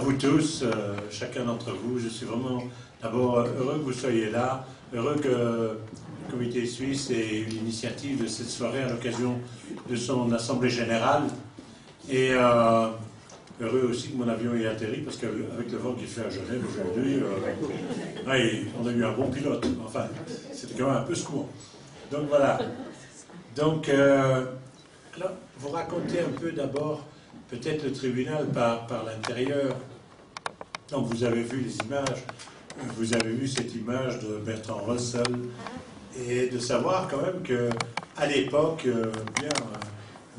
vous tous, chacun d'entre vous. Je suis vraiment d'abord heureux que vous soyez là, heureux que le comité suisse ait eu l'initiative de cette soirée à l'occasion de son assemblée générale. Et heureux aussi que mon avion ait atterri, parce qu'avec le vent qu'il fait à Genève aujourd'hui, on a eu un bon pilote. Enfin, c'était quand même un peu secouant. Donc voilà. Donc, alors, vous racontez un peu d'abord peut-être le tribunal par l'intérieur. Donc vous avez vu les images, vous avez vu cette image de Bertrand Russell, et de savoir quand même qu'à l'époque,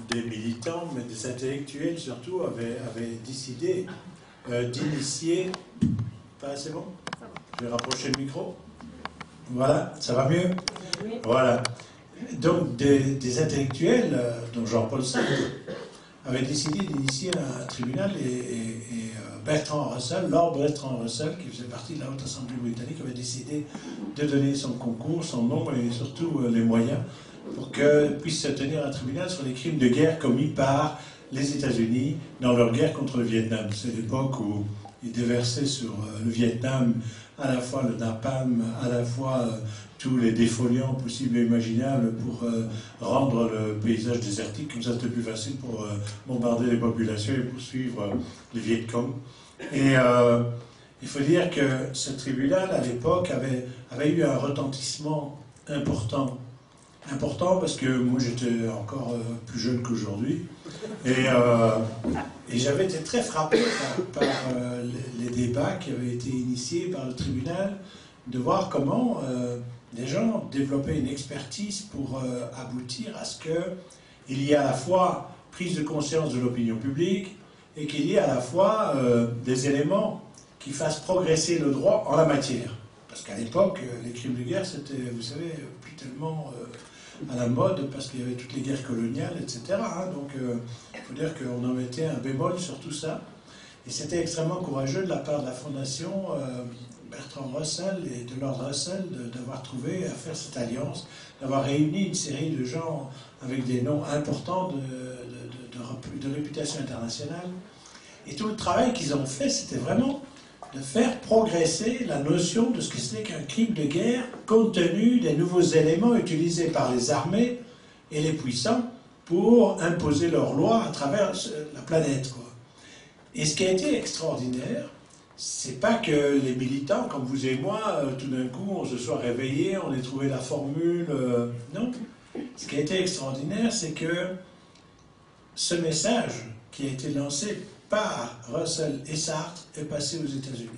des militants, mais des intellectuels surtout, avaient décidé d'initier... C'est bon? Je vais rapprocher le micro. Voilà, ça va mieux? Oui. Voilà. Donc des intellectuels, dont Jean-Paul Sartre, avait décidé d'initier un tribunal et Bertrand Russell, Lord Bertrand Russell, qui faisait partie de la Haute Assemblée britannique, avait décidé de donner son concours, son nom et surtout les moyens pour que puisse se tenir un tribunal sur les crimes de guerre commis par les États-Unis dans leur guerre contre le Vietnam. C'est l'époque où ils déversaient sur le Vietnam à la fois le napalm, à la fois tous les défoliants possibles et imaginables pour rendre le paysage désertique, comme ça c'était plus facile pour bombarder les populations et poursuivre les Viet Cong. Et il faut dire que ce tribunal, à l'époque, avait eu un retentissement important. Important parce que moi j'étais encore plus jeune qu'aujourd'hui. Et j'avais été très frappé par les débats qui avaient été initiés par le tribunal, de voir comment des gens développaient une expertise pour aboutir à ce qu'il y ait à la fois prise de conscience de l'opinion publique et qu'il y ait à la fois des éléments qui fassent progresser le droit en la matière. Parce qu'à l'époque, les crimes de guerre, c'était, vous savez, plus tellement à la mode, parce qu'il y avait toutes les guerres coloniales, etc. Donc, il faut dire qu'on en mettait un bémol sur tout ça. Et c'était extrêmement courageux de la part de la Fondation Bertrand Russell et de Lord Russell d'avoir trouvé à faire cette alliance, d'avoir réuni une série de gens avec des noms importants de réputation internationale. Et tout le travail qu'ils ont fait, c'était vraiment de faire progresser la notion de ce que c'était qu'un crime de guerre, compte tenu des nouveaux éléments utilisés par les armées et les puissants pour imposer leurs lois à travers la planète, quoi. Et ce qui a été extraordinaire, c'est pas que les militants, comme vous et moi, tout d'un coup, on se soit réveillés, on ait trouvé la formule. Non. Ce qui a été extraordinaire, c'est que ce message qui a été lancé par Russell et Sartre est passé aux États-Unis.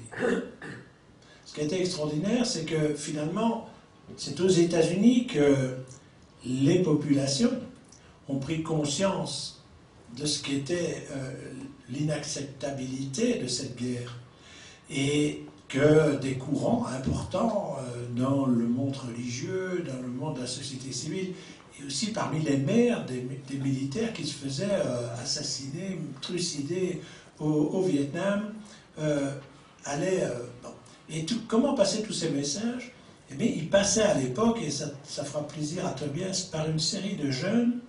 Ce qui a été extraordinaire, c'est que finalement, c'est aux États-Unis que les populations ont pris conscience de ce qu'était l'inacceptabilité de cette guerre et que des courants importants dans le monde religieux, dans le monde de la société civile, et aussi parmi les maires des militaires qui se faisaient assassiner, trucider au Vietnam, allaient... bon. Et comment passaient tous ces messages? Eh bien, ils passaient à l'époque, et ça fera plaisir à Tobias, par une série de jeunes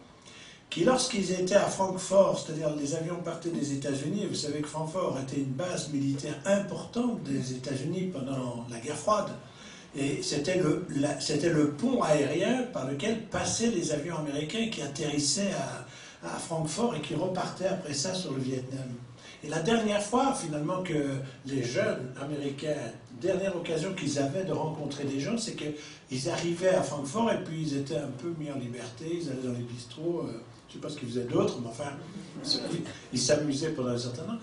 qui, lorsqu'ils étaient à Francfort, c'est-à-dire les avions partaient des États-Unis, et vous savez que Francfort était une base militaire importante des États-Unis pendant la guerre froide, et c'était le pont aérien par lequel passaient les avions américains qui atterrissaient à Francfort et qui repartaient après ça sur le Vietnam. Et la dernière fois, finalement, que les jeunes Américains, dernière occasion qu'ils avaient de rencontrer des gens, c'est qu'ils arrivaient à Francfort et puis ils étaient un peu mis en liberté, ils allaient dans les bistrots, je ne sais pas ce qu'ils faisaient d'autre, mais enfin, ils s'amusaient pendant un certain temps.